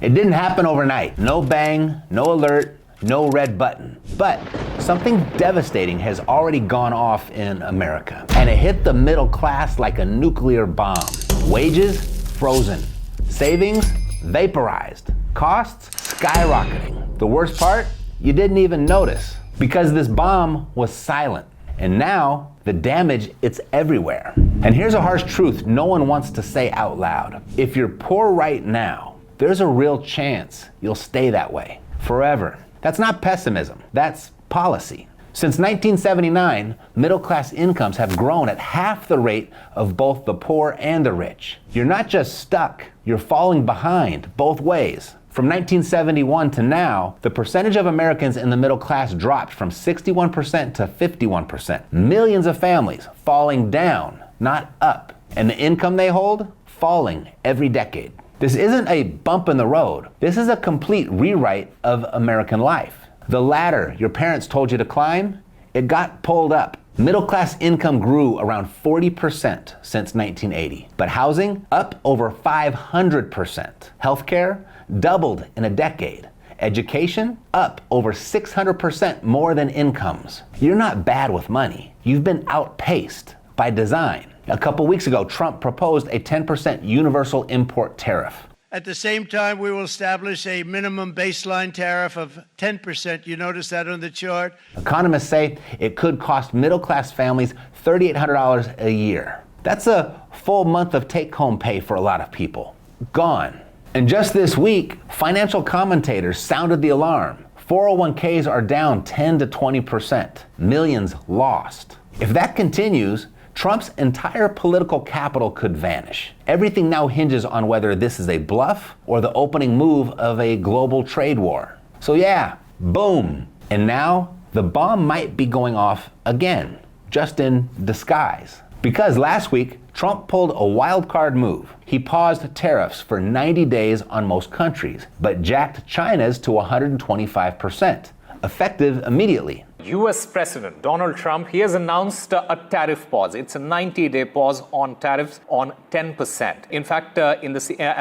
It didn't happen overnight. No bang, no alert, no red button. But something devastating has already gone off in America. And it hit the middle class like a nuclear bomb. Wages frozen. Savings vaporized. Costs skyrocketing. The worst part? You didn't even notice because this bomb was silent. And now the damage, it's everywhere. And here's a harsh truth no one wants to say out loud. If you're poor right now, there's a real chance you'll stay that way forever. That's not pessimism, that's policy. Since 1979, middle-class incomes have grown at half the rate of both the poor and the rich. You're not just stuck, you're falling behind both ways. From 1971 to now, the percentage of Americans in the middle class dropped from 61% to 51%. Millions of families falling down, not up. And the income they hold, falling every decade. This isn't a bump in the road. This is a complete rewrite of American life. The ladder your parents told you to climb, it got pulled up. Middle class income grew around 40% since 1980, but housing up over 500%. Healthcare doubled in a decade. Education up over 600% more than incomes. You're not bad with money. You've been outpaced by design. A couple weeks ago, Trump proposed a 10% universal import tariff. At the same time, we will establish a minimum baseline tariff of 10%. You notice that on the chart? Economists say it could cost middle-class families $3,800 a year. That's a full month of take-home pay for a lot of people. Gone. And just this week, financial commentators sounded the alarm. 401ks are down 10 to 20%. Millions lost. If that continues, Trump's entire political capital could vanish. Everything now hinges on whether this is a bluff or the opening move of a global trade war. So yeah, boom. And now the bomb might be going off again, just in disguise. Because last week, Trump pulled a wild card move. He paused tariffs for 90 days on most countries, but jacked China's to 125%, effective immediately. US President Donald Trump, he has announced a tariff pause. It's a 90-day pause on tariffs on 10%. In fact, at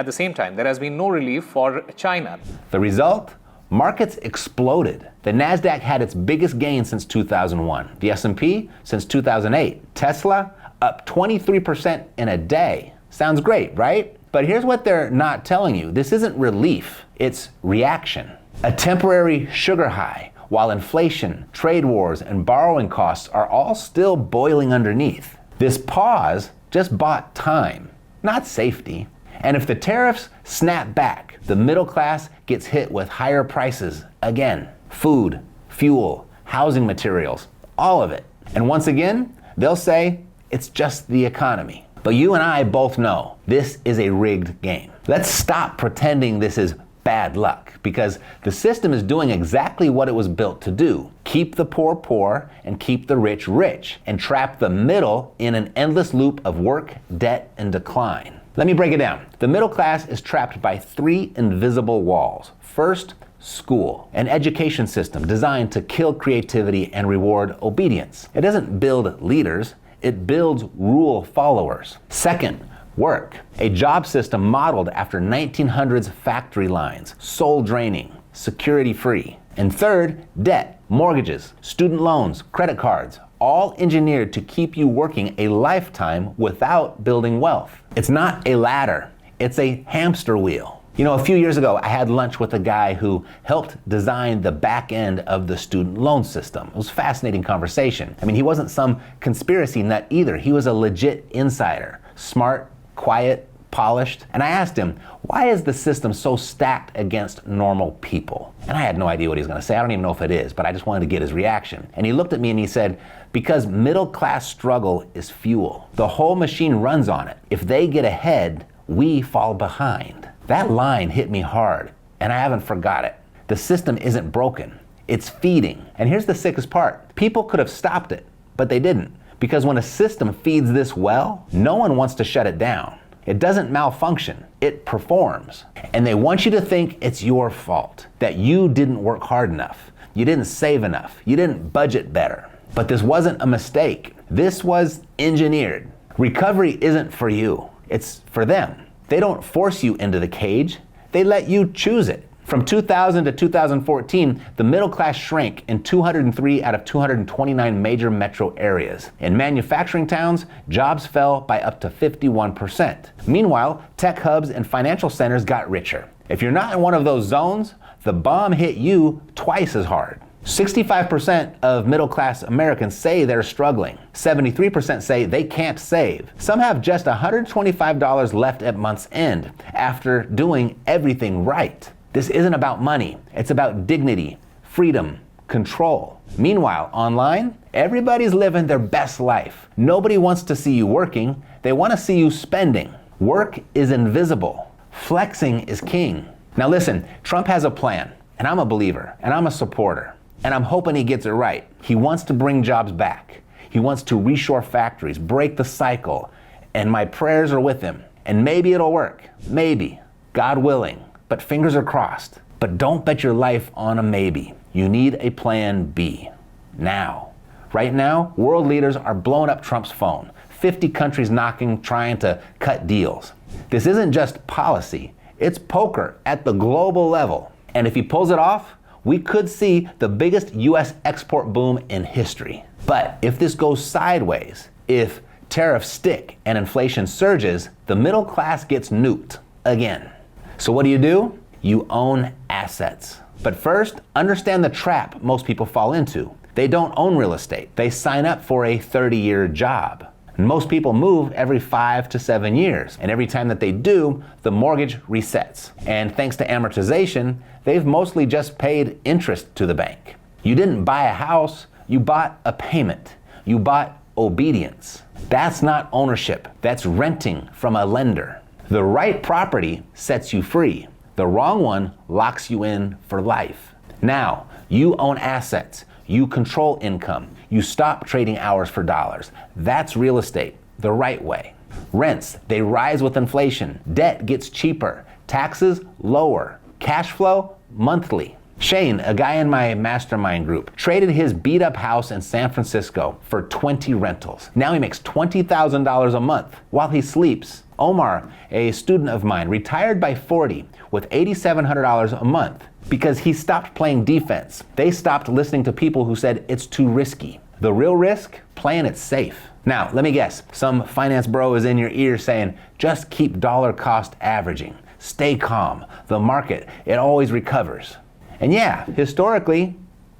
the same time, there has been no relief for China. The result? Markets exploded. The Nasdaq had its biggest gain since 2001. The S&P since 2008. Tesla up 23% in a day. Sounds great, right? But here's what they're not telling you. This isn't relief, it's reaction. A temporary sugar high, while inflation, trade wars, and borrowing costs are all still boiling underneath. This pause just bought time, not safety. And if the tariffs snap back, the middle class gets hit with higher prices again. Food, fuel, housing materials, all of it. And once again, they'll say it's just the economy. But you and I both know this is a rigged game. Let's stop pretending this is bad luck, because the system is doing exactly what it was built to do. Keep the poor poor and keep the rich rich, and trap the middle in an endless loop of work, debt, and decline. Let me break it down. The middle class is trapped by three invisible walls. First, school, an education system designed to kill creativity and reward obedience. It doesn't build leaders, it builds rule followers. Second, work, a job system modeled after 1900s factory lines, soul draining, security free. And third, debt, mortgages, student loans, credit cards, all engineered to keep you working a lifetime without building wealth. It's not a ladder, it's a hamster wheel. You know, a few years ago, I had lunch with a guy who helped design the back end of the student loan system. It was a fascinating conversation. I mean, he wasn't some conspiracy nut either. He was a legit insider, smart, quiet, polished. And I asked him, why is the system so stacked against normal people? And I had no idea what he was gonna say. I don't even know if it is, but I just wanted to get his reaction. And he looked at me and he said, because middle class struggle is fuel. The whole machine runs on it. If they get ahead, we fall behind. That line hit me hard, and I haven't forgot it. The system isn't broken, it's feeding. And here's the sickest part. People could have stopped it, but they didn't. Because when a system feeds this well, no one wants to shut it down. It doesn't malfunction, it performs. And they want you to think it's your fault, that you didn't work hard enough, you didn't save enough, you didn't budget better. But this wasn't a mistake. This was engineered. Recovery isn't for you, it's for them. They don't force you into the cage, They let you choose it. From 2000 to 2014, the middle class shrank in 203 out of 229 major metro areas. In manufacturing towns, jobs fell by up to 51%. Meanwhile, tech hubs and financial centers got richer. If you're not in one of those zones, the bomb hit you twice as hard. 65% of middle-class Americans say they're struggling. 73% say they can't save. Some have just $125 left at month's end after doing everything right. This isn't about money. It's about dignity, freedom, control. Meanwhile, online, everybody's living their best life. Nobody wants to see you working. They want to see you spending. Work is invisible. Flexing is king. Now listen, Trump has a plan, and I'm a believer, and I'm a supporter, and I'm hoping he gets it right. He wants to bring jobs back. He wants to reshore factories, break the cycle, and my prayers are with him. And maybe it'll work. Maybe. God willing. But fingers are crossed. But don't bet your life on a maybe. You need a plan B. Now. Right now, world leaders are blowing up Trump's phone. 50 countries knocking, trying to cut deals. This isn't just policy. It's poker at the global level. And if he pulls it off, we could see the biggest U.S. export boom in history. But if this goes sideways, if tariffs stick and inflation surges, the middle class gets nuked again. So what do? You own assets. But first, understand the trap most people fall into. They don't own real estate. They sign up for a 30-year job. And most people move every 5 to 7 years. And every time that they do, the mortgage resets. And thanks to amortization, they've mostly just paid interest to the bank. You didn't buy a house, you bought a payment. You bought obedience. That's not ownership. That's renting from a lender. The right property sets you free. The wrong one locks you in for life. Now, you own assets. You control income. You stop trading hours for dollars. That's real estate, the right way. Rents, they rise with inflation. Debt gets cheaper. Taxes, lower. Cash flow, monthly. Shane, a guy in my mastermind group, traded his beat-up house in San Francisco for 20 rentals. Now he makes $20,000 a month while he sleeps. Omar, a student of mine, retired by 40 with $8,700 a month because he stopped playing defense. They stopped listening to people who said it's too risky. The real risk? Playing it safe. Now, let me guess. Some finance bro is in your ear saying, just keep dollar cost averaging. Stay calm. The market, it always recovers. And yeah, historically,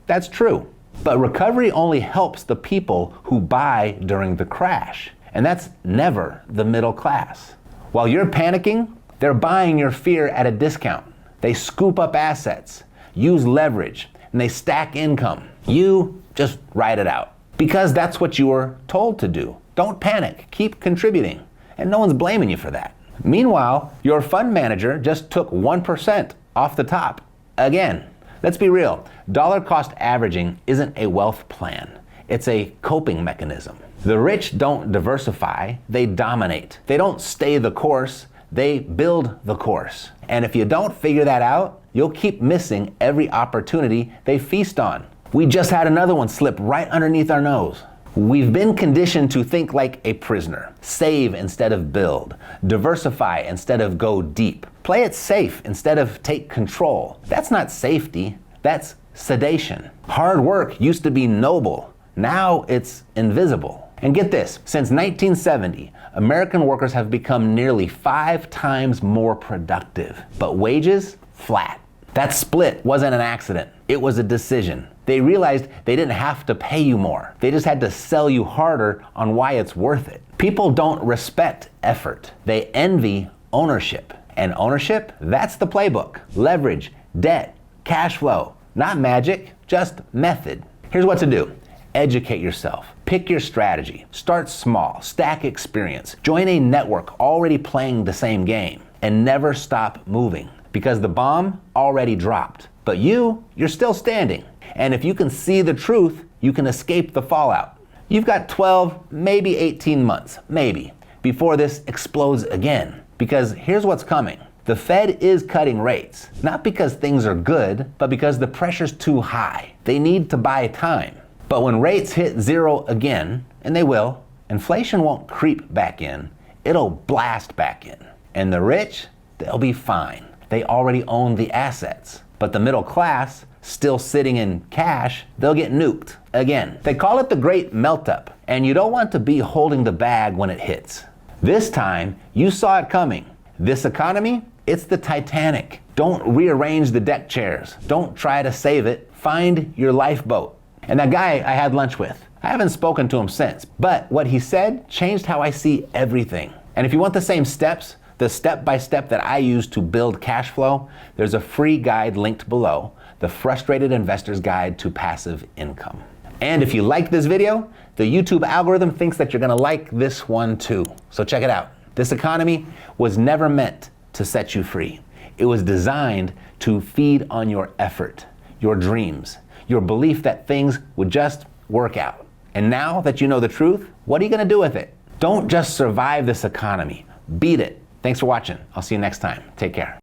that's true. But recovery only helps the people who buy during the crash. And that's never the middle class. While you're panicking, they're buying your fear at a discount. They scoop up assets, use leverage, and they stack income. You just ride it out. Because that's what you were told to do. Don't panic, keep contributing. And no one's blaming you for that. Meanwhile, your fund manager just took 1% off the top. Again, let's be real. Dollar cost averaging isn't a wealth plan. It's a coping mechanism. The rich don't diversify, they dominate. They don't stay the course, they build the course. And if you don't figure that out, you'll keep missing every opportunity they feast on. We just had another one slip right underneath our nose. We've been conditioned to think like a prisoner. Save instead of build. Diversify instead of go deep. Play it safe instead of take control. That's not safety, that's sedation. Hard work used to be noble. Now it's invisible. And get this, since 1970, American workers have become nearly 5 times more productive. But wages, flat. That split wasn't an accident. It was a decision. They realized they didn't have to pay you more. They just had to sell you harder on why it's worth it. People don't respect effort. They envy ownership. And ownership, that's the playbook. Leverage, debt, cash flow. Not magic, just method. Here's what to do. Educate yourself. Pick your strategy. Start small. Stack experience. Join a network already playing the same game. And never stop moving. Because the bomb already dropped. But you're still standing. And if you can see the truth, you can escape the fallout. You've got 12, maybe 18 months, maybe, before this explodes again. Because here's what's coming. The Fed is cutting rates. Not because things are good, but because the pressure's too high. They need to buy time. But when rates hit zero again, and they will, inflation won't creep back in. It'll blast back in. And the rich, they'll be fine. they already own the assets. But the middle class, still sitting in cash, they'll get nuked again. They call it the great melt-up, and you don't want to be holding the bag when it hits. This time, you saw it coming. This economy, it's the Titanic. Don't rearrange the deck chairs. Don't try to save it. Find your lifeboat. And that guy I had lunch with, I haven't spoken to him since, but what he said changed how I see everything. And if you want the same steps, the step-by-step that I use to build cash flow, there's a free guide linked below, the Frustrated Investor's Guide to Passive Income. And if you like this video, the YouTube algorithm thinks that you're gonna like this one too. So check it out. This economy was never meant to set you free. It was designed to feed on your effort, your dreams, your belief that things would just work out. And now that you know the truth, what are you gonna do with it? Don't just survive this economy, beat it. Thanks for watching. I'll see you next time. Take care.